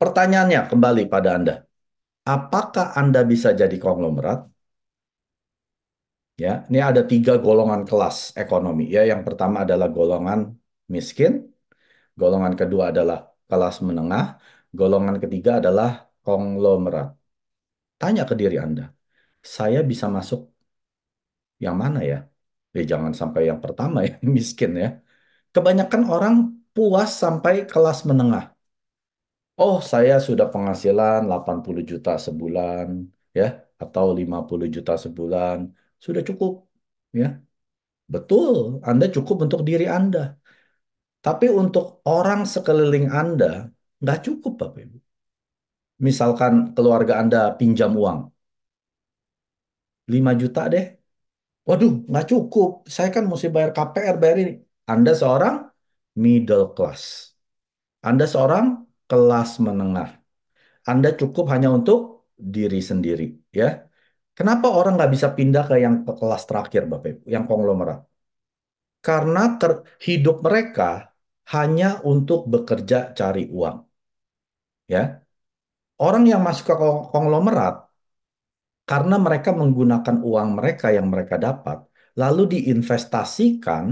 Pertanyaannya kembali pada Anda. Apakah Anda bisa jadi konglomerat? Ya, ini ada tiga golongan kelas ekonomi. Ya, yang pertama adalah golongan miskin, golongan kedua adalah kelas menengah, golongan ketiga adalah konglomerat. Tanya ke diri Anda, saya bisa masuk yang mana ya? Jangan sampai yang pertama ya, miskin ya. Kebanyakan orang puas sampai kelas menengah. Oh, saya sudah penghasilan 80 juta sebulan, ya, atau 50 juta sebulan. Sudah cukup, ya. Betul, Anda cukup untuk diri Anda. Tapi untuk orang sekeliling Anda, nggak cukup, Bapak Ibu. Misalkan keluarga Anda pinjam uang, 5 juta deh. Waduh, nggak cukup. Saya kan mesti bayar KPR, bayar ini. Anda seorang middle class. Anda seorang kelas menengah. Anda cukup hanya untuk diri sendiri, ya. Kenapa orang nggak bisa pindah ke yang ke kelas terakhir, Bapak Ibu, yang konglomerat? Karena hidup mereka hanya untuk bekerja cari uang, ya. Orang yang masuk ke konglomerat karena mereka menggunakan uang mereka yang mereka dapat, lalu diinvestasikan,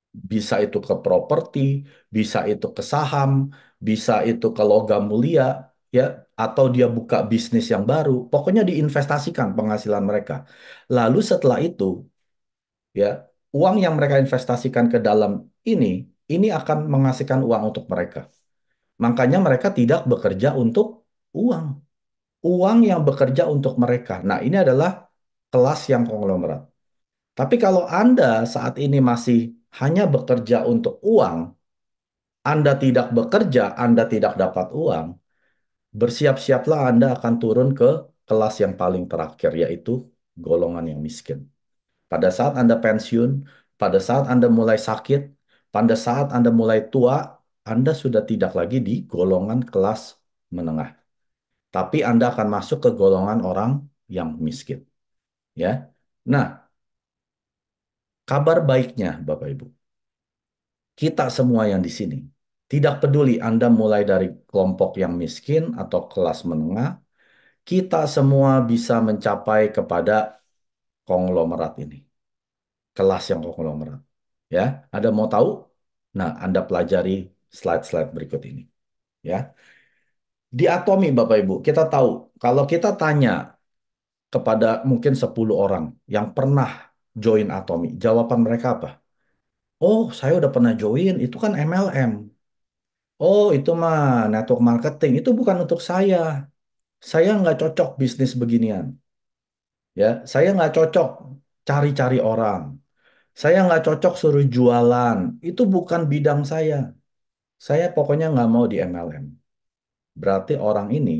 bisa itu ke properti, bisa itu ke saham, bisa itu ke logam mulia, ya, atau dia buka bisnis yang baru. Pokoknya diinvestasikan penghasilan mereka. Lalu setelah itu, ya, uang yang mereka investasikan ke dalam ini akan menghasilkan uang untuk mereka. Makanya mereka tidak bekerja untuk uang. Uang yang bekerja untuk mereka. Nah, ini adalah kelas yang konglomerat. Tapi kalau Anda saat ini masih hanya bekerja untuk uang, Anda tidak bekerja, Anda tidak dapat uang, bersiap-siaplah Anda akan turun ke kelas yang paling terakhir, yaitu golongan yang miskin. Pada saat Anda pensiun, pada saat Anda mulai sakit, pada saat Anda mulai tua, Anda sudah tidak lagi di golongan kelas menengah. Tapi Anda akan masuk ke golongan orang yang miskin. Ya. Nah, kabar baiknya, Bapak Ibu, kita semua yang di sini, tidak peduli Anda mulai dari kelompok yang miskin atau kelas menengah, kita semua bisa mencapai kepada konglomerat ini, kelas yang konglomerat. Ya, Anda mau tahu? Nah, Anda pelajari slide-slide berikut ini. Ya, di Atomi, Bapak Ibu, kita tahu kalau kita tanya kepada mungkin 10 orang yang pernah join Atomi, jawaban mereka apa? Oh, saya udah pernah join, itu kan MLM. Oh, itu mah network marketing. Itu bukan untuk saya. Saya nggak cocok bisnis beginian. Ya, saya nggak cocok cari-cari orang. Saya nggak cocok suruh jualan. Itu bukan bidang saya. Saya pokoknya nggak mau di MLM. Berarti orang ini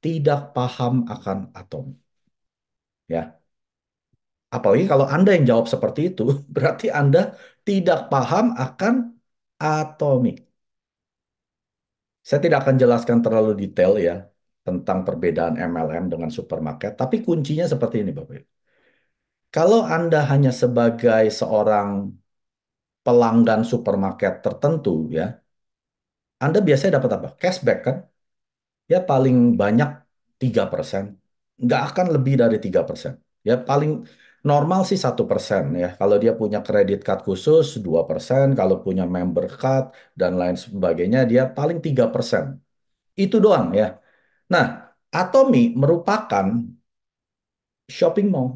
tidak paham akan atom. Ya, apalagi kalau Anda yang jawab seperti itu, berarti Anda tidak paham akan atomik. Saya tidak akan jelaskan terlalu detail ya tentang perbedaan MLM dengan supermarket, tapi kuncinya seperti ini, Bapak Ibu. Kalau Anda hanya sebagai seorang pelanggan supermarket tertentu ya, Anda biasanya dapat apa? Cashback kan? Ya paling banyak 3%. Nggak akan lebih dari 3%. Ya paling normal sih 1% ya. Kalau dia punya kredit card khusus 2%, kalau punya member card dan lain sebagainya dia paling 3%. Itu doang ya. Nah, Atomi merupakan shopping mall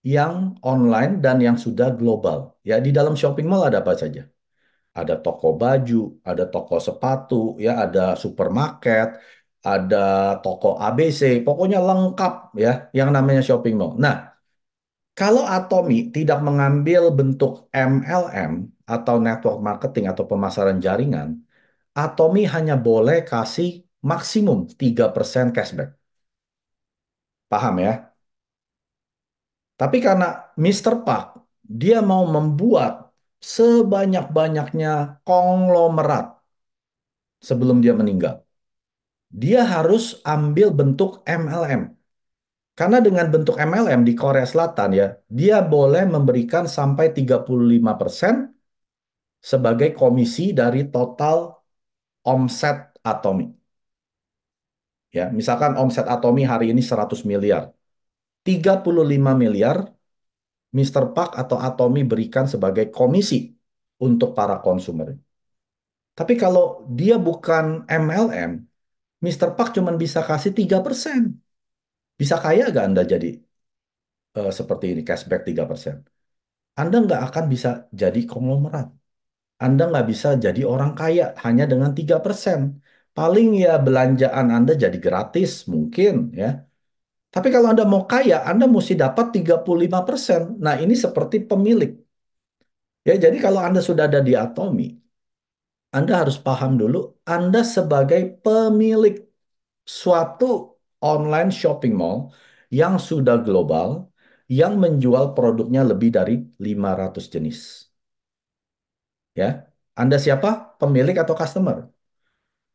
yang online dan yang sudah global. Ya, di dalam shopping mall ada apa saja? Ada toko baju, ada toko sepatu, ya, ada supermarket, ada toko ABC, pokoknya lengkap ya yang namanya shopping mall. Nah, kalau Atomi tidak mengambil bentuk MLM atau network marketing atau pemasaran jaringan, Atomi hanya boleh kasih maksimum 3% cashback. Paham ya? Tapi karena Mister Park, dia mau membuat sebanyak-banyaknya konglomerat sebelum dia meninggal. Dia harus ambil bentuk MLM. Karena dengan bentuk MLM di Korea Selatan ya, dia boleh memberikan sampai 35% sebagai komisi dari total omset Atomi. Ya, misalkan omset Atomi hari ini 100 miliar. 35 miliar Mister Park atau Atomi berikan sebagai komisi untuk para konsumer. Tapi kalau dia bukan MLM, Mister Park cuma bisa kasih 3%. Bisa kaya nggak Anda jadi seperti ini, cashback 3%? Anda nggak akan bisa jadi konglomerat. Anda nggak bisa jadi orang kaya hanya dengan 3%. Paling ya belanjaan Anda jadi gratis mungkin ya. Tapi kalau Anda mau kaya, Anda mesti dapat 35%. Nah, ini seperti pemilik. Ya, jadi kalau Anda sudah ada di Atomi, Anda harus paham dulu, Anda sebagai pemilik suatu online shopping mall yang sudah global, yang menjual produknya lebih dari 500 jenis. Ya, Anda siapa? Pemilik atau customer?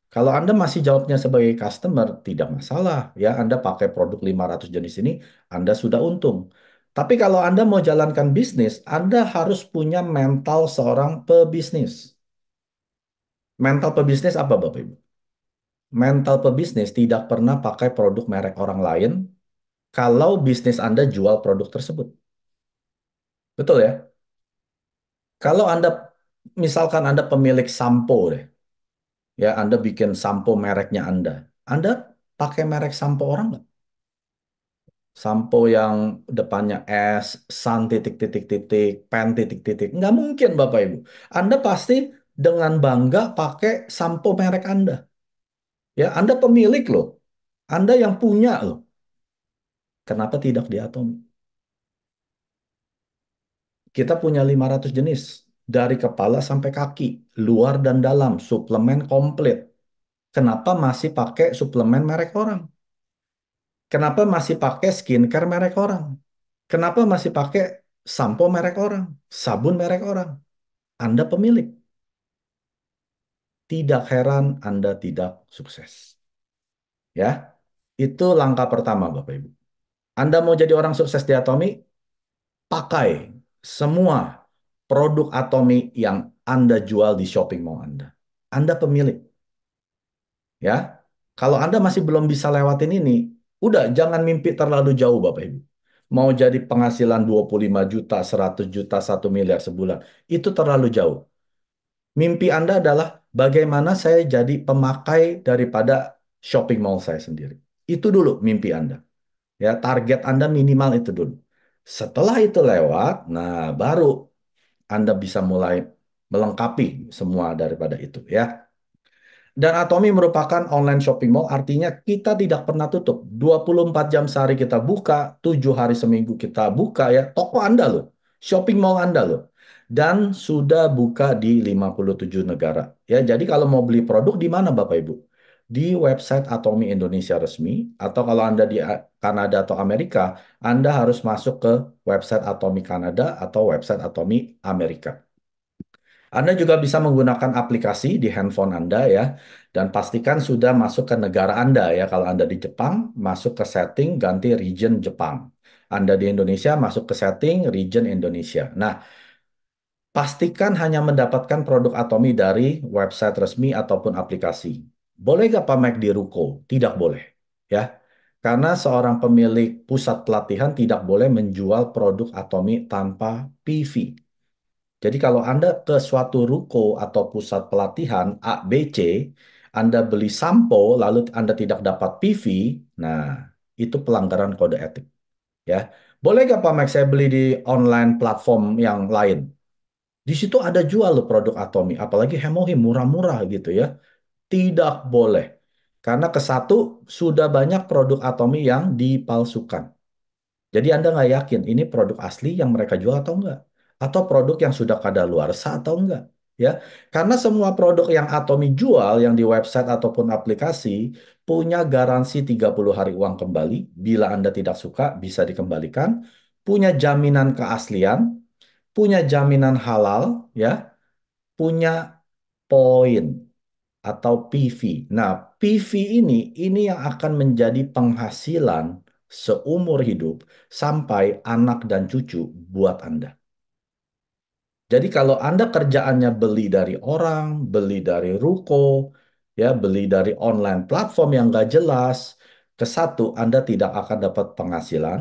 Kalau Anda masih jawabnya sebagai customer, tidak masalah. Ya, Anda pakai produk 500 jenis ini, Anda sudah untung. Tapi kalau Anda mau jalankan bisnis, Anda harus punya mental seorang pebisnis. Mental pebisnis apa, Bapak Ibu? Mental pebisnis tidak pernah pakai produk merek orang lain kalau bisnis Anda jual produk tersebut. Betul ya? Kalau Anda, misalkan Anda pemilik sampo deh, ya Anda bikin sampo mereknya Anda pakai merek sampo orang nggak? Sampo yang depannya S, Sun titik-titik-titik, Pen titik-titik. Nggak mungkin Bapak Ibu. Anda pasti dengan bangga pakai sampo merek Anda. Ya, Anda pemilik loh. Anda yang punya loh. Kenapa tidak di Atomi? Kita punya 500 jenis. Dari kepala sampai kaki. Luar dan dalam. Suplemen komplit. Kenapa masih pakai suplemen merek orang? Kenapa masih pakai skincare merek orang? Kenapa masih pakai sampo merek orang? Sabun merek orang? Anda pemilik. Tidak heran Anda tidak sukses. Ya, itu langkah pertama Bapak Ibu. Anda mau jadi orang sukses di Atomi, pakai semua produk Atomi yang Anda jual di shopping mall Anda. Anda pemilik, ya. Kalau Anda masih belum bisa lewatin ini, udah jangan mimpi terlalu jauh Bapak Ibu. Mau jadi penghasilan 25 juta, 100 juta, 1 miliar sebulan, itu terlalu jauh. Mimpi Anda adalah bagaimana saya jadi pemakai daripada shopping mall saya sendiri. Itu dulu mimpi Anda. Ya, target Anda minimal itu dulu. Setelah itu lewat, nah baru Anda bisa mulai melengkapi semua daripada itu ya. Dan Atomi merupakan online shopping mall, artinya kita tidak pernah tutup. 24 jam sehari kita buka, 7 hari seminggu kita buka ya. Toko Anda loh, shopping mall Anda loh. Dan sudah buka di 57 negara. Ya, jadi kalau mau beli produk di mana Bapak Ibu? Di website Atomi Indonesia resmi, atau kalau Anda di Kanada atau Amerika, Anda harus masuk ke website Atomi Kanada atau website Atomi Amerika. Anda juga bisa menggunakan aplikasi di handphone Anda ya, dan pastikan sudah masuk ke negara Anda ya. Kalau Anda di Jepang, masuk ke setting ganti region Jepang. Anda di Indonesia, masuk ke setting region Indonesia. Nah, pastikan hanya mendapatkan produk Atomi dari website resmi ataupun aplikasi. Boleh nggak pamer di ruko? Tidak boleh. Ya, karena seorang pemilik pusat pelatihan tidak boleh menjual produk Atomi tanpa PV. Jadi kalau Anda ke suatu ruko atau pusat pelatihan A, B, C, Anda beli sampo lalu Anda tidak dapat PV, nah itu pelanggaran kode etik. Ya, boleh nggak Pak Max saya beli di online platform yang lain? Di situ ada jual loh produk Atomi, apalagi Hemohim murah-murah gitu ya. Tidak boleh. Karena ke satu sudah banyak produk Atomi yang dipalsukan. Jadi Anda nggak yakin ini produk asli yang mereka jual atau enggak? Atau produk yang sudah kadaluarsa atau enggak? Ya, karena semua produk yang Atomi jual yang di website ataupun aplikasi punya garansi 30 hari uang kembali. Bila Anda tidak suka bisa dikembalikan. Punya jaminan keaslian, punya jaminan halal, ya, punya poin atau PV. Nah, PV ini yang akan menjadi penghasilan seumur hidup sampai anak dan cucu buat Anda. Jadi kalau Anda kerjaannya beli dari orang, beli dari ruko, ya beli dari online platform yang nggak jelas. Satu, Anda tidak akan dapat penghasilan.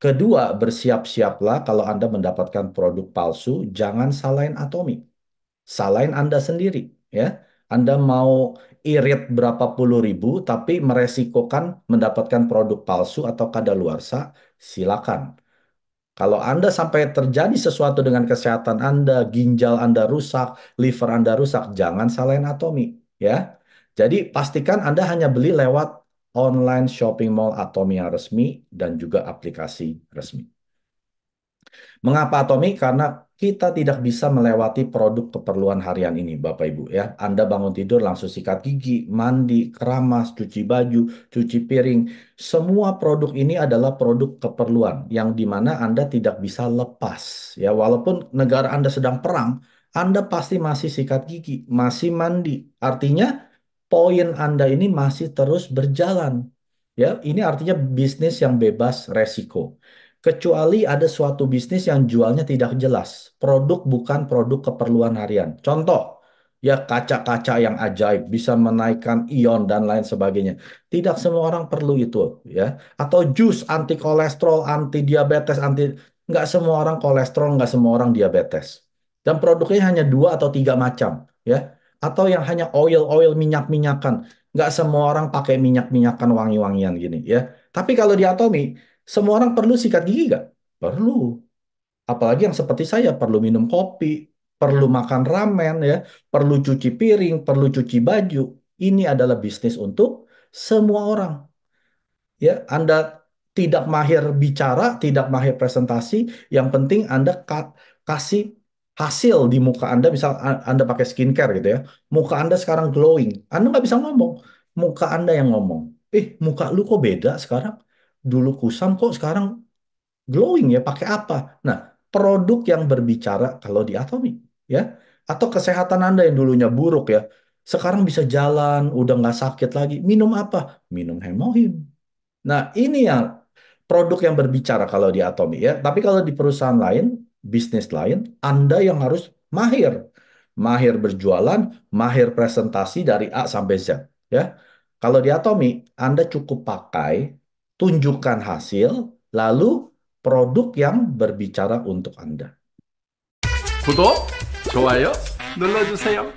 Kedua, bersiap-siaplah kalau Anda mendapatkan produk palsu, jangan salahin Atomi. Salahin Anda sendiri, ya. Anda mau irit berapa puluh ribu, tapi meresikokan mendapatkan produk palsu atau kadaluarsa, silakan. Kalau Anda sampai terjadi sesuatu dengan kesehatan Anda, ginjal Anda rusak, liver Anda rusak, jangan salahin Atomi, ya. Jadi pastikan Anda hanya beli lewat online shopping mall Atomi yang resmi dan juga aplikasi resmi. Mengapa atomik? Karena kita tidak bisa melewati produk keperluan harian ini, Bapak Ibu ya. Anda bangun tidur langsung sikat gigi, mandi, keramas, cuci baju, cuci piring. Semua produk ini adalah produk keperluan yang dimana Anda tidak bisa lepas ya. Walaupun negara Anda sedang perang, Anda pasti masih sikat gigi, masih mandi. Artinya poin Anda ini masih terus berjalan. Ya, ini artinya bisnis yang bebas resiko. Kecuali ada suatu bisnis yang jualnya tidak jelas. Produk bukan produk keperluan harian. Contoh, ya kaca-kaca yang ajaib bisa menaikkan ion dan lain sebagainya. Tidak semua orang perlu itu, ya. Atau jus anti kolesterol, anti diabetes, anti nggak semua orang kolesterol, nggak semua orang diabetes. Dan produknya hanya dua atau tiga macam, ya. Atau yang hanya oil-oil minyak-minyakan. Nggak semua orang pakai minyak-minyakan wangi-wangian gini, ya. Tapi kalau di Atomi semua orang perlu sikat gigi nggak? Perlu. Apalagi yang seperti saya perlu minum kopi, perlu makan ramen ya, perlu cuci piring, perlu cuci baju. Ini adalah bisnis untuk semua orang. Ya, Anda tidak mahir bicara, tidak mahir presentasi, yang penting Anda kasih hasil di muka Anda, misal Anda pakai skincare gitu ya, muka Anda sekarang glowing, Anda nggak bisa ngomong, muka Anda yang ngomong. Muka lu kok beda sekarang? Dulu kusam kok sekarang glowing ya, pakai apa? Nah, produk yang berbicara kalau di Atomi, ya. Atau kesehatan Anda yang dulunya buruk ya, sekarang bisa jalan, udah nggak sakit lagi. Minum apa? Minum hemohim. Nah, ini yang produk yang berbicara kalau di Atomi ya. Tapi kalau di perusahaan lain, bisnis lain, Anda yang harus mahir. Mahir berjualan, mahir presentasi dari A sampai Z. Ya. Kalau di Atomi, Anda cukup pakai, tunjukkan hasil, lalu produk yang berbicara untuk Anda. 구독, 좋아요 눌러주세요.